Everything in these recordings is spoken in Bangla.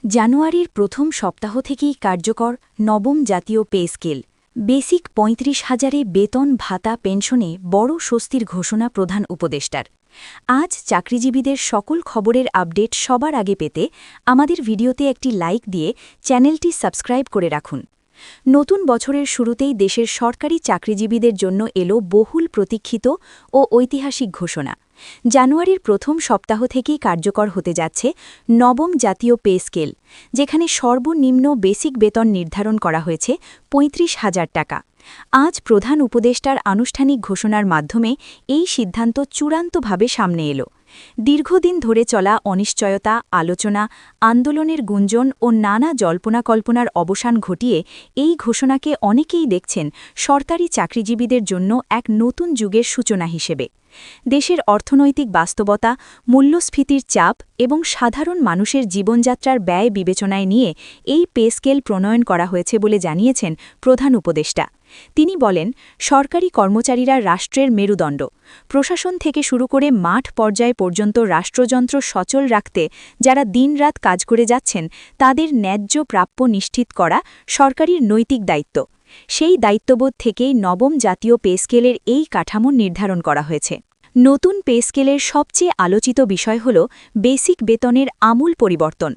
জানুয়ারির প্রথম সপ্তাহ থেকেই কার্যকর নবম জাতীয় পে স্কেল। বেসিক ৩৫,০০০-এ বেতন ভাতা পেনশনে বড় স্বস্তির ঘোষণা প্রধান উপদেষ্টার। আজ চাকরিজীবীদের সকল খবরের আপডেট সবার আগে পেতে আমাদের ভিডিওতে একটি লাইক দিয়ে চ্যানেলটি সাবস্ক্রাইব করে রাখুন। নতুন বছরের শুরুতেই দেশের সরকারি চাকরিজীবীদের জন্য এলো বহুল প্রতীক্ষিত ও ঐতিহাসিক ঘোষণা। জানুয়ারির প্রথম সপ্তাহ থেকেই কার্যকর হতে যাচ্ছে নবম জাতীয় পে স্কেল, যেখানে সর্বনিম্ন বেসিক বেতন নির্ধারণ করা হয়েছে ৩৫,০০০ টাকা। আজ প্রধান উপদেষ্টার আনুষ্ঠানিক ঘোষণার মাধ্যমে এই সিদ্ধান্ত চূড়ান্তভাবে সামনে এলো। দীর্ঘদিন ধরে চলা অনিশ্চয়তা, আলোচনা, আন্দোলনের গুঞ্জন ও নানা জল্পনা-কল্পনার অবসান ঘটিয়ে এই ঘোষণাকে অনেকেই দেখছেন সরকারি চাকরিজীবীদের জন্য এক নতুন যুগের সূচনা হিসেবে। দেশের অর্থনৈতিক বাস্তবতা, মূল্যস্ফীতির চাপ এবং সাধারণ মানুষের জীবনযাত্রার ব্যয় বিবেচনায় নিয়ে এই পে স্কেল প্রণয়ন করা হয়েছে বলে জানিয়েছেন প্রধান উপদেষ্টা। তিনি বলেন, সরকারি কর্মচারীরা রাষ্ট্রের মেরুদণ্ড। প্রশাসন থেকে শুরু করে মাঠ পর্যায় পর্যন্ত রাষ্ট্রযন্ত্র সচল রাখতে যারা দিনরাত কাজ করে যাচ্ছেন, তাদের ন্যায্য প্রাপ্য নিশ্চিত করা সরকারের নৈতিক দায়িত্ব। সেই দায়িত্ববোধ থেকেই নবম জাতীয় পে স্কেলের এই কাঠামো নির্ধারণ করা হয়েছে। নতুন পে স্কেলের সবচেয়ে আলোচিত বিষয় হল বেসিক বেতনের আমূল পরিবর্তন।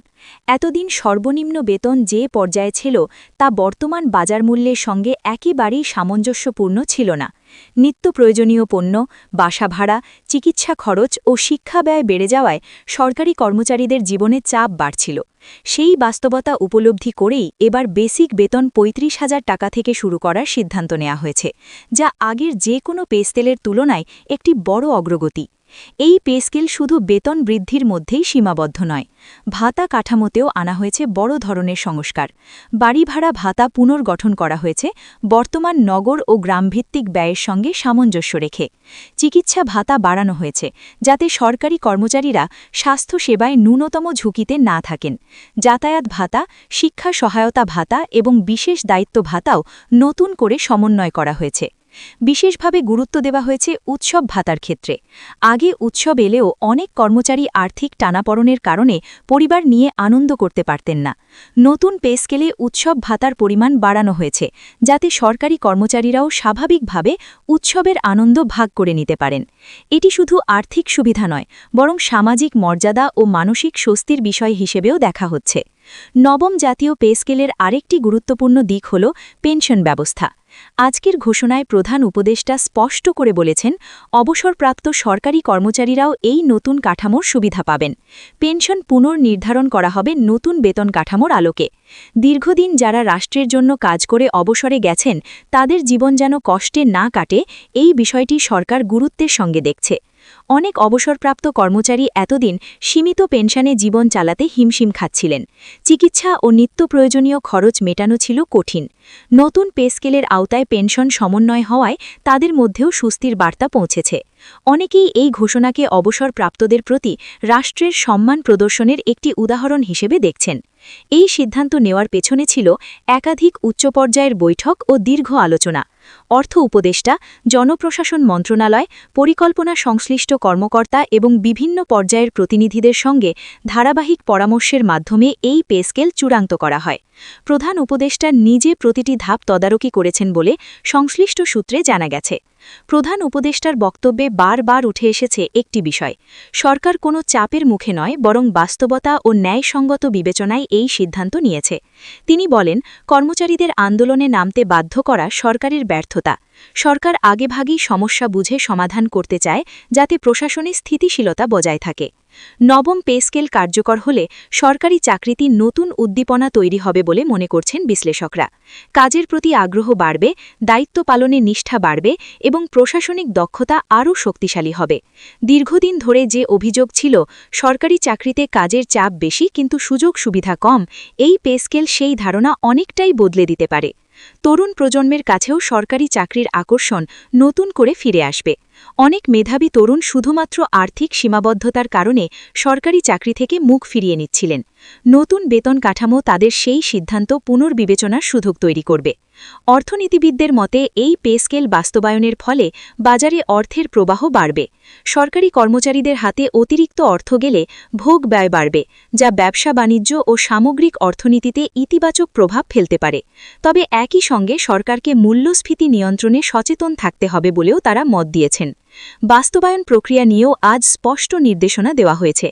এতদিন সর্বনিম্ন বেতন যে পর্যায়ে ছিল তা বর্তমান বাজার মূল্যের সঙ্গে একেবারেই সামঞ্জস্যপূর্ণ ছিল না। নিত্য প্রয়োজনীয় পণ্য, বাসা ভাড়া, চিকিৎসা খরচ ও শিক্ষা ব্যয় বেড়ে যাওয়ায় সরকারি কর্মচারীদের জীবনে চাপ বাড়ছিল। সেই বাস্তবতা উপলব্ধি করেই এবার বেসিক বেতন ৩৫,০০০ টাকা থেকে শুরু করার সিদ্ধান্ত নেওয়া হয়েছে, যা আগের যে কোনো পে স্কেলের তুলনায় একটি বড় অগ্রগতি। এই পে স্কেল শুধু বেতন বৃদ্ধির মধ্যেই সীমাবদ্ধ নয়, ভাতা কাঠামোতেও আনা হয়েছে বড় ধরনের সংস্কার। বাড়ি ভাড়া ভাতা পুনর্গঠন করা হয়েছে বর্তমান নগর ও গ্রামভিত্তিক ব্যয়ের সঙ্গে সামঞ্জস্য রেখে। চিকিৎসা ভাতা বাড়ানো হয়েছে যাতে সরকারি কর্মচারীরা স্বাস্থ্যসেবায় ন্যূনতম ঝুঁকিতে না থাকেন। যাতায়াত ভাতা, শিক্ষা সহায়তা ভাতা এবং বিশেষ দায়িত্ব ভাতাও নতুন করে সমন্বয় করা হয়েছে। বিশেষভাবে গুরুত্ব দেওয়া হয়েছে উৎসব ভাতার ক্ষেত্রে। আগে উৎসব এলেও অনেক কর্মচারী আর্থিক টানাপড়নের কারণে পরিবার নিয়ে আনন্দ করতে পারতেন না। নতুন পে স্কেলে উৎসব ভাতার পরিমাণ বাড়ানো হয়েছে যাতে সরকারি কর্মচারীরাও স্বাভাবিকভাবে উৎসবের আনন্দ ভাগ করে নিতে পারেন। এটি শুধু আর্থিক সুবিধা নয়, বরং সামাজিক মর্যাদা ও মানসিক স্বস্তির বিষয় হিসেবেও দেখা হচ্ছে। নবম জাতীয় পে স্কেলের আরেকটি গুরুত্বপূর্ণ দিক হল পেনশন ব্যবস্থা। আজকের ঘোষণায় প্রধান উপদেষ্টা স্পষ্ট করে বলেছেন, অবসরপ্রাপ্ত সরকারি কর্মচারীরাও এই নতুন কাঠামোর সুবিধা পাবেন। পেনশন পুনর্নির্ধারণ করা হবে নতুন বেতন কাঠামোর আলোকে। দীর্ঘদিন যারা রাষ্ট্রের জন্য কাজ করে অবসরে গেছেন, তাদের জীবন যেন কষ্টে না কাটে, এই বিষয়টি সরকার গুরুত্বের সঙ্গে দেখছে। অনেক অবসরপ্রাপ্ত কর্মচারী এতদিন সীমিত পেনশনে জীবন চালাতে হিমশিম খাচ্ছিলেন। চিকিৎসা ও নিত্য প্রয়োজনীয় খরচ মেটানো ছিল কঠিন। নতুন পে স্কেলের আওতায় পেনশন সমন্বয় হওয়ায় তাদের মধ্যেও স্বস্তির বার্তা পৌঁছেছে। অনেকেই এই ঘোষণাকে অবসরপ্রাপ্তদের প্রতি রাষ্ট্রের সম্মান প্রদর্শনের একটি উদাহরণ হিসেবে দেখছেন। এই সিদ্ধান্ত নেওয়ার পেছনে ছিল একাধিক উচ্চপর্যায়ের বৈঠক ও দীর্ঘ আলোচনা। অর্থ উপদেষ্টা, জনপ্রশাসন মন্ত্রণালয়, পরিকল্পনা সংশ্লিষ্ট কর্মকর্তা এবং বিভিন্ন পর্যায়ের প্রতিনিধিদের সঙ্গে ধারাবাহিক পরামর্শের মাধ্যমে এই পে স্কেল চূড়ান্ত করা হয়। প্রধান উপদেষ্টা নিজে প্রতিটি ধাপ তদারকি করেছেন বলে সংশ্লিষ্ট সূত্রে জানা গেছে। প্রধান উপদেষ্টার বক্তব্যে বারবার উঠে এসেছে একটি বিষয়, সরকার কোনো চাপের মুখে নয়, বরং বাস্তবতা ও ন্যায়সঙ্গত বিবেচনায় এই সিদ্ধান্ত নিয়েছে। তিনি বলেন, কর্মচারীদের আন্দোলনে নামতে বাধ্য করা সরকারের ব্যর্থতা। সরকার আগেভাগেই সমস্যা বুঝে সমাধান করতে চায় যাতে প্রশাসনে স্থিতিশীলতা বজায় থাকে। নবম পে স্কেল কার্যকর হলে সরকারি চাকরিতে নতুন উদ্দীপনা তৈরি হবে বলে মনে করছেন বিশ্লেষকরা। কাজের প্রতি আগ্রহ বাড়বে, দায়িত্ব পালনে নিষ্ঠা বাড়বে এবং প্রশাসনিক দক্ষতা আরও শক্তিশালী হবে। দীর্ঘদিন ধরে যে অভিযোগ ছিল সরকারি চাকরিতে কাজের চাপ বেশি কিন্তু সুযোগ সুবিধা কম, এই পে স্কেল সেই ধারণা অনেকটাই বদলে দিতে পারে। তরুণ প্রজন্মের কাছেও সরকারি চাকরির আকর্ষণ নতুন করে ফিরে আসবে। অনেক মেধাবী তরুণ শুধুমাত্র আর্থিক সীমাবদ্ধতার কারণে সরকারি চাকরি থেকে মুখ ফিরিয়ে নিচ্ছিলেন। নতুন বেতন কাঠামো তাদের সেই সিদ্ধান্ত পুনর্বিবেচনার সুযোগ তৈরি করবে। অর্থনীতিবিদদের মতে এই পে স্কেল বাস্তবায়নের ফলে বাজারে অর্থের প্রবাহ বাড়বে। সরকারি কর্মচারীদের হাতে অতিরিক্ত অর্থ গেলে ভোগ ব্যয় বাড়বে, যা ব্যবসা বাণিজ্য ও সামগ্রিক অর্থনীতিতে ইতিবাচক প্রভাব ফেলতে পারে। তবে একই সঙ্গে সরকারকে মূল্যস্ফীতি নিয়ন্ত্রণে সচেতন থাকতে হবে বলেও তারা মত দিয়েছেন। বাস্তবায়ন প্রক্রিয়া নিয়েও আজ স্পষ্ট নির্দেশনা দেওয়া হয়েছে।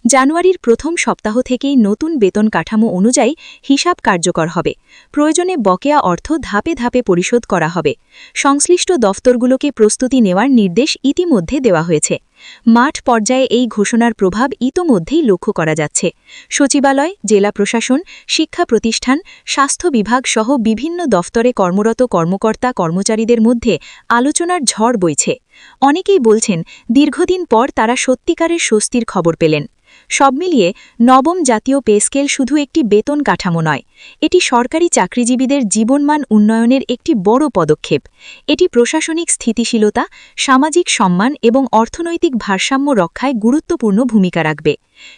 জানুয়ারির প্রথম সপ্তাহ থেকেই নতুন বেতন কাঠামো অনুযায়ী হিসাব কার্যকর হবে। প্রয়োজনে বকেয়া অর্থ ধাপে ধাপে পরিশোধ করা হবে। সংশ্লিষ্ট দফতরগুলোকে প্রস্তুতি নেওয়ার নির্দেশ ইতিমধ্যে দেওয়া হয়েছে। মাঠ পর্যায়ে এই ঘোষণার প্রভাব ইতোমধ্যেই লক্ষ্য করা যাচ্ছে। সচিবালয়, জেলা প্রশাসন, শিক্ষা প্রতিষ্ঠান, স্বাস্থ্য বিভাগ সহ বিভিন্ন দফতরে কর্মরত কর্মকর্তা কর্মচারীদের মধ্যে আলোচনার ঝড় বইছে। অনেকেই বলছেন দীর্ঘদিন পর তারা সত্যিকারের স্বস্তির খবর পেলেন। সব মিলিয়ে নবম জাতীয় পে স্কেল শুধু একটি বেতন কাঠামো নয়, এটি সরকারি চাকরিজীবীদের জীবনমান উন্নয়নের একটি বড় পদক্ষেপ। এটি প্রশাসনিক স্থিতিশীলতা, সামাজিক সম্মান এবং অর্থনৈতিক ভারসাম্য রক্ষায় গুরুত্বপূর্ণ ভূমিকা রাখবে।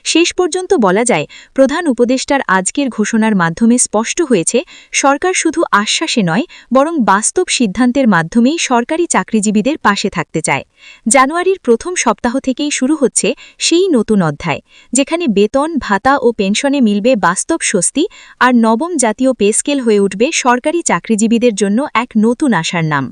শেষ পর্যন্ত বলা যায়, প্রধান উপদেষ্টার আজকের ঘোষণার মাধ্যমে স্পষ্ট হয়েছে, সরকার শুধু আশ্বাসে নয় বরং বাস্তব সিদ্ধান্তের মাধ্যমেই সরকারি চাকরিজীবীদের পাশে থাকতে চায়। জানুয়ারির প্রথম সপ্তাহ থেকেই শুরু হচ্ছে সেই নতুন অধ্যায়, যেখানে বেতন, ভাতা ও পেনশনে মিলবে বাস্তব স্বস্তি, আর নবম জাতীয় পে স্কেল হয়ে উঠবে সরকারি চাকরিজীবীদের জন্য এক নতুন আশার নাম।